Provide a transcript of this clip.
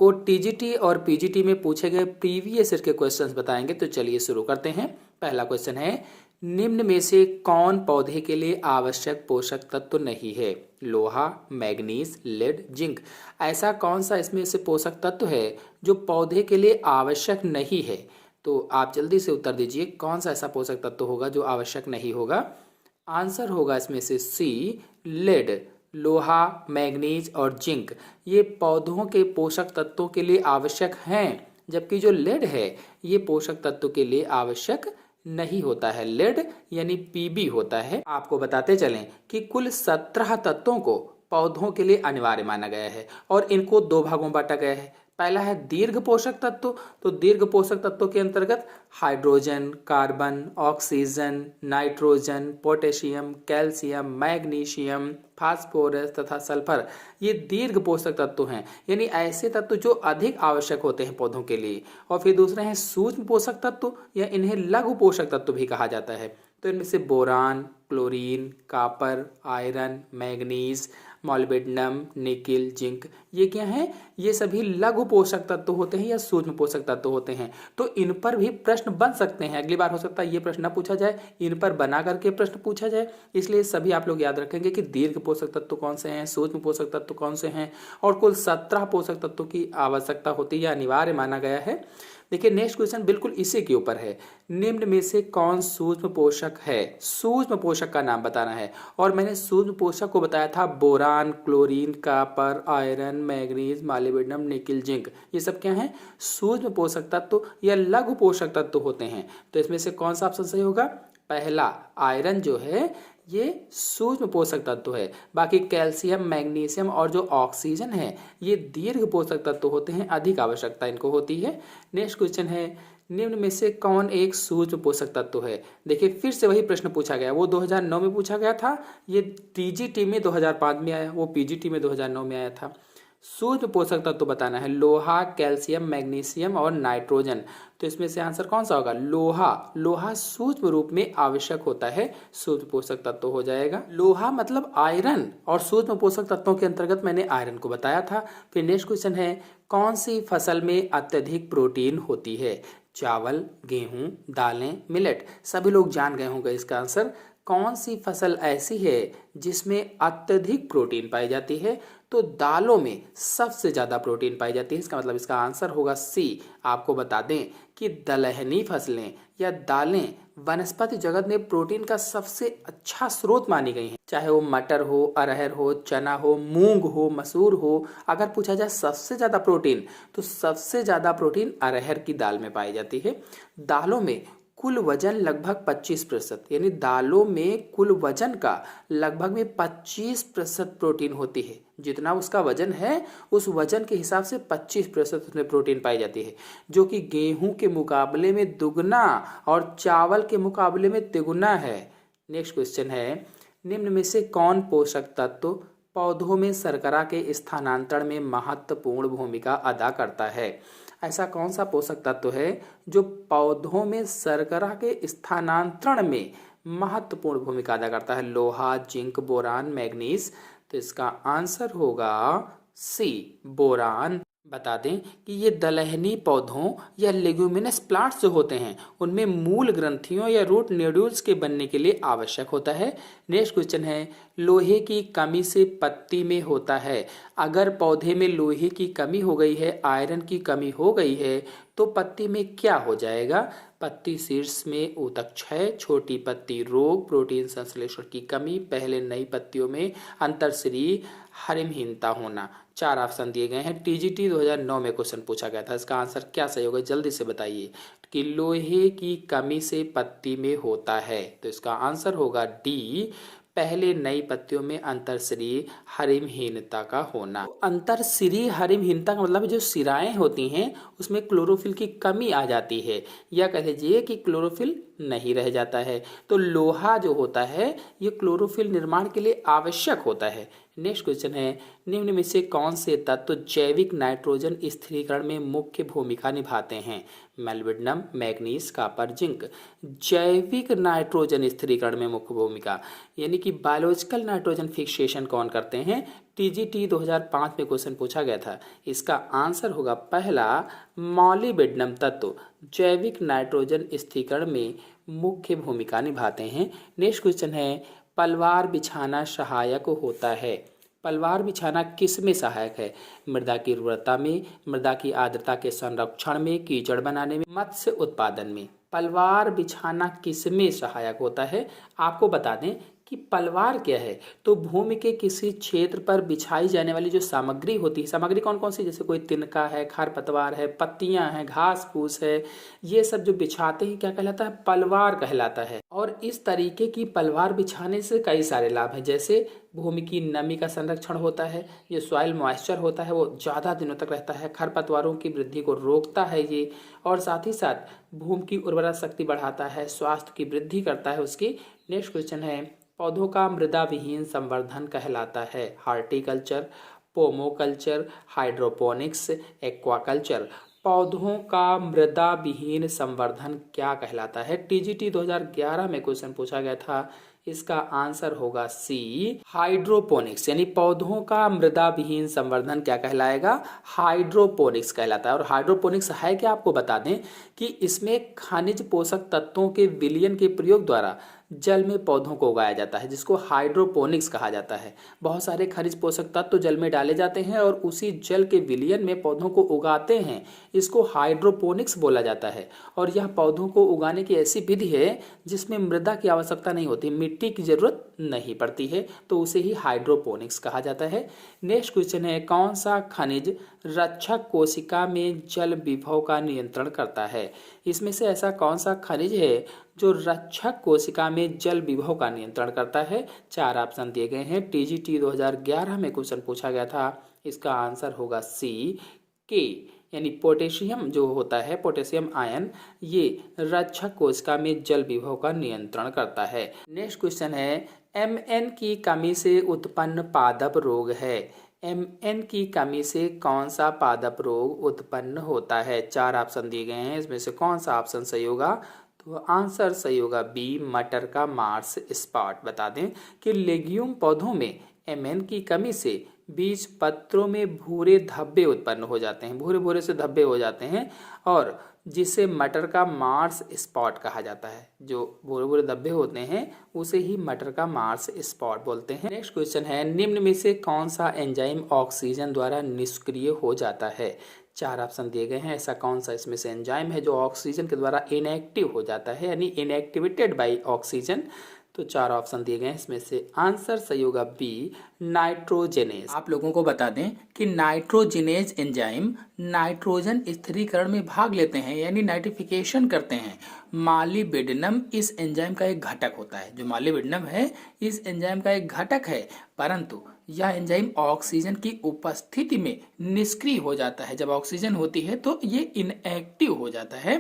को टीजीटी और पीजीटी में पूछे गए प्रीवियस ईयर के क्वेश्चंस बताएंगे। तो चलिए शुरू करते हैं। पहला क्वेश्चन है, निम्न में से कौन पौधे के लिए आवश्यक पोषक तत्व नहीं है? लोहा, मैग्नीज, लेड, जिंक। ऐसा कौन सा इसमें से पोषक तत्व है जो पौधे के लिए आवश्यक नहीं है? तो आप जल्दी से उत्तर दीजिए, कौन सा ऐसा पोषक तत्व होगा जो आवश्यक नहीं होगा? आंसर होगा इसमें से सी, लेड। लोहा, मैग्नीज और जिंक ये पौधों के पोषक तत्वों के लिए आवश्यक हैं, जबकि जो लेड है ये पोषक तत्व के लिए आवश्यक नहीं होता है। लेड यानी पीबी होता है। आपको बताते चलें कि कुल 17 तत्वों को पौधों के लिए अनिवार्य माना गया है और इनको दो भागों में बांटा गया है। पहला है दीर्घ पोषक तत्व। तो दीर्घ पोषक तत्वों के अंतर्गत hydrogen, carbon, oxygen, nitrogen, potassium, calcium, magnesium, phosphorus तथा सल्फर ये दीर्घ पोषक तत्व हैं, यानी ऐसे तत्व जो अधिक आवश्यक होते हैं पौधों के लिए। और फिर दूसरे हैं सूक्ष्म पोषक तत्व या इन्हें लघु पोषक तत्व भी कहा जाता है। तो इनमें से boron, chlorine, copper, iron, manganese, molybdenum, nickel, zinc ये क्या हैं? ये सभी लघु पोषक तत्व होते हैं या सूक्ष्म पोषक तत्व होते हैं। तो इन पर भी प्रश्न बन सकते हैं। अगली बार हो सकता है ये प्रश्न न पूछा जाए, इन पर बना करके प्रश्न पूछा जाए। इसलिए सभी आप लोग याद रखेंगे कि दीर्घ पोषक तत्व कौन से हैं, सूक्ष्म पोषक तत्व कौन से हैं, और कुल 17 पोषक तत्वों की आवश्यकता होती है या अनिवार्य माना गया है। देखिए नेक्स्ट क्वेश्चन बिल्कुल इसी के ऊपर है। निम्न में से कौन सूक्ष्म पोषक है? सूक्ष्म पोषक का नाम बताना है। और मैंने सूक्ष्म पोषक को बताया था boron, chlorine, copper, iron, manganese, molybdenum, nickel, zinc. ये सब क्या है? सूक्ष्म पोषक तत्व या लघु पोषक तत्व होते हैं। तो इसमें से कौन सा ऑप्शन सही होगा? पहला आयरन जो है ये सूक्ष्म पोषक तत्व है। बाकी कैल्शियम, मैग्नीशियम और जो ऑक्सीजन है ये दीर्घ पोषक तत्व होते हैं, अधिक आवश्यकता इनको होती है। नेक्स्ट क्वेश्चन है, निम्न में से कौन एक सूक्ष्म पोषक तत्व है? देखिए फिर से वही प्रश्न पूछा गया। वो 2009 में पूछा गया था, ये टीजीटी में 2005 में आया, वो पीजीटी में 2009 में आया था। सूक्ष्म पोषक तत्व बताना है, लोहा, कैल्शियम, मैग्नीशियम और नाइट्रोजन। तो इसमें से आंसर कौन सा होगा? लोहा। लोहा सूक्ष्म रूप में आवश्यक होता है, सूक्ष्म पोषक तत्व हो जाएगा। लोहा मतलब आयरन, और सूक्ष्म पोषक तत्वों के अंतर्गत मैंने आयरन को बताया था। फिर नेक्स्ट क्वेश्चन है, कौन सी फसल में अत्यधिक प्रोटीन होती है? चावल, गेहूं, दालें, मिलेट। सभी लोग जान गए होंगे इसका आंसर। कौन सी फसल ऐसी है जिसमें अत्यधिक प्रोटीन पाई जाती है? तो दालों में सबसे ज़्यादा प्रोटीन पाई जाती है। इसका मतलब इसका आंसर होगा सी। आपको बता दें कि दलहनी फसलें या दालें वनस्पति जगत में प्रोटीन का सबसे अच्छा स्रोत मानी गई हैं। चाहे वो मटर हो, अरहर हो, चना हो, मूंग हो, मसूर हो। अगर पूछा जाए सबसे ज़्यादा प्रोटीन, तो सबसे ज़्यादा प्रोटीन अरहर की दाल में पाई जाती है। दालों में कुल वजन लगभग 25%, यानी दालों में कुल वजन का लगभग में 25% प्रोटीन होती है। जितना उसका वजन है उस वजन के हिसाब से 25% उसमें प्रोटीन पाई जाती है, जो कि गेहूं के मुकाबले में दुगना और चावल के मुकाबले में तिगुना है। नेक्स्ट क्वेश्चन है, निम्न में से कौन पोषक तत्व पौधों में शर्करा के स्थानांतरण में महत्वपूर्ण भूमिका अदा करता है? ऐसा कौन सा पोषक तत्व है जो पौधों में शर्करा के स्थानांतरण में महत्वपूर्ण भूमिका अदा करता है? लोहा, जिंक, बोरान, मैग्नीज। तो इसका आंसर होगा सी, बोरान। बता दें कि ये दलहनी पौधों या लेग्यूमिनस प्लांट्स जो होते हैं उनमें मूल ग्रंथियों या रूट नोड्यूल्स के बनने के लिए आवश्यक होता है। नेक्स्ट क्वेश्चन है, लोहे की कमी से पत्ती में होता है। अगर पौधे में लोहे की कमी हो गई है, आयरन की कमी हो गई है, तो पत्ती में क्या हो जाएगा? पत्ती शीर्ष में ऊतक क्षय, छोटी पत्ती रोग, प्रोटीन संश्लेषण की कमी, पहले नई पत्तियों में अंतरश्री हरिमहीनता होना। 4 ऑप्शन दिए गए हैं। टीजीटी 2009 में क्वेश्चन पूछा गया था। इसका आंसर क्या सही होगा? जल्दी से बताइए कि लोहे की कमी से पत्ती में होता है। तो इसका आंसर होगा डी, पहले नई पत्तियों में अंतरश्री हरिमहीनता का होना। अंतरश्री हरिमहीनता का मतलब जो सिराएं होती हैं उसमें क्लोरोफिल की कमी आ जाती है, या कह लीजिए कि क्लोरोफिल नहीं रह जाता है। तो लोहा जो होता है ये क्लोरोफिल निर्माण के लिए आवश्यक होता है, नेक्स्ट क्वेश्चन है, निम्न में से कौन से तत्व जैविक नाइट्रोजन स्थिरीकरण में मुख्य भूमिका निभाते हैं? मेलविडनम, मैग्नीज, कॉपर, जिंक। जैविक नाइट्रोजन स्थिरीकरण में मुख्य भूमिका यानी कि बायोलॉजिकल नाइट्रोजन फिक्सेशन कौन करते हैं? टीजीटी 2005 में क्वेश्चन पूछा गया था। इसका आंसर होगा पहला मॉलिबेडनम तत्व जैविक नाइट्रोजन स्थिरीकरण में मुख्य भूमिका निभाते हैं। नेक्स्ट क्वेश्चन है, पलवार बिछाना सहायक होता है। पलवार बिछाना किस में सहायक है? मृदा की उर्वरता में, मृदा की आर्द्रता के संरक्षण में, कीचड़ बनाने में, मत्स्य उत्पादन में। पलवार बिछाना किस में सहायक होता है? आपको बता दें कि पलवार क्या है, तो भूमि के किसी क्षेत्र पर बिछाई जाने वाली जो सामग्री होती है, सामग्री कौन कौन सी, जैसे कोई तिनका है, खरपतवार है, पत्तियां हैं, घास फूस है, ये सब जो बिछाते हैं क्या कहलाता है? पलवार कहलाता है। और इस तरीके की पलवार बिछाने से कई सारे लाभ हैं, जैसे भूमि की नमी का संरक्षण होता है, ये सॉइल मॉइस्चर होता है वो ज़्यादा दिनों तक रहता है, खरपतवारों की वृद्धि को रोकता है ये, और साथ ही साथ भूमि की उर्वरा शक्ति बढ़ाता है, स्वास्थ्य की वृद्धि करता है उसकी। नेक्स्ट क्वेश्चन है, पौधों का मृदा विहीन संवर्धन कहलाता है? Horticulture, pomoculture, hydroponics, aquaculture. पौधों का मृदा विहीन संवर्धन क्या कहलाता है? टीजीटी 2011 में क्वेश्चन पूछा गया था। इसका आंसर होगा सी, हाइड्रोपोनिक्स। यानी पौधों का मृदा विहीन संवर्धन क्या कहलाएगा? हाइड्रोपोनिक्स कहलाता है। और हाइड्रोपोनिक्स है क्या, आपको बता दें कि इसमें खनिज पोषक तत्वों के विलयन के प्रयोग द्वारा जल में पौधों को उगाया जाता है, जिसको हाइड्रोपोनिक्स कहा जाता है। बहुत सारे खनिज पोषक तत्व जल में डाले जाते हैं और उसी जल के विलयन में पौधों को उगाते हैं, इसको हाइड्रोपोनिक्स बोला जाता है। और यह पौधों को उगाने की ऐसी विधि है जिसमें मृदा की आवश्यकता नहीं होती, मिट्टी की जरूरत नहीं पड़ती है, तो उसे ही हाइड्रोपोनिक्स कहा जाता है। नेक्स्ट क्वेश्चन है, कौन सा खनिज रक्षक कोशिका में जल विभव का नियंत्रण करता है? इसमें से ऐसा कौन सा खनिज है जो रक्षक कोशिका में जल विभव का नियंत्रण करता है? 4 ऑप्शन दिए गए हैं। टीजीटी 2011 में क्वेश्चन पूछा गया था। इसका आंसर होगा सी, के। यानी पोटेशियम जो होता है, पोटेशियम आयन, ये रक्षक कोशिका में जल विभव का नियंत्रण करता है। नेक्स्ट क्वेश्चन है, Mn की कमी से उत्पन्न पादप रोग है। Mn की कमी से कौन सा पादप रोग उत्पन्न होता है? 4 ऑप्शन दिए गए हैं, इसमें से कौन सा ऑप्शन सही होगा? तो आंसर सही होगा बी, मटर का मार्स स्पॉट। बता दें कि लेग्यूम पौधों में Mn की कमी से बीज पत्रों में भूरे धब्बे उत्पन्न हो जाते हैं, भूरे भूरे से धब्बे हो जाते हैं, और जिसे मटर का मार्स स्पॉट कहा जाता है। जो भूरे भूरे धब्बे होते हैं उसे ही मटर का मार्स स्पॉट बोलते हैं। नेक्स्ट क्वेश्चन है, निम्न में से कौन सा एंजाइम ऑक्सीजन द्वारा निष्क्रिय हो जाता है? 4 ऑप्शन दिए गए हैं, ऐसा कौन सा इसमें से एंजाइम है जो ऑक्सीजन के द्वारा इनएक्टिव हो जाता है, यानी इनएक्टिवेटेड बाय ऑक्सीजन? तो 4 ऑप्शन दिए गए हैं, इसमें से आंसर सही होगा बी, नाइट्रोजेनेज। आप लोगों को बता दें कि नाइट्रोजेनेज एंजाइम नाइट्रोजन स्थिरीकरण में भाग लेते हैं, यानी नाइट्रिफिकेशन करते हैं। मॉलिबेडनम इस एंजाइम का एक घटक होता है। जो मॉलिबेडनम है इस एंजाइम का एक घटक है, परंतु यह एंजाइम ऑक्सीजन की उपस्थिति में निष्क्रिय हो जाता है। जब ऑक्सीजन होती है तो ये इनएक्टिव हो जाता है।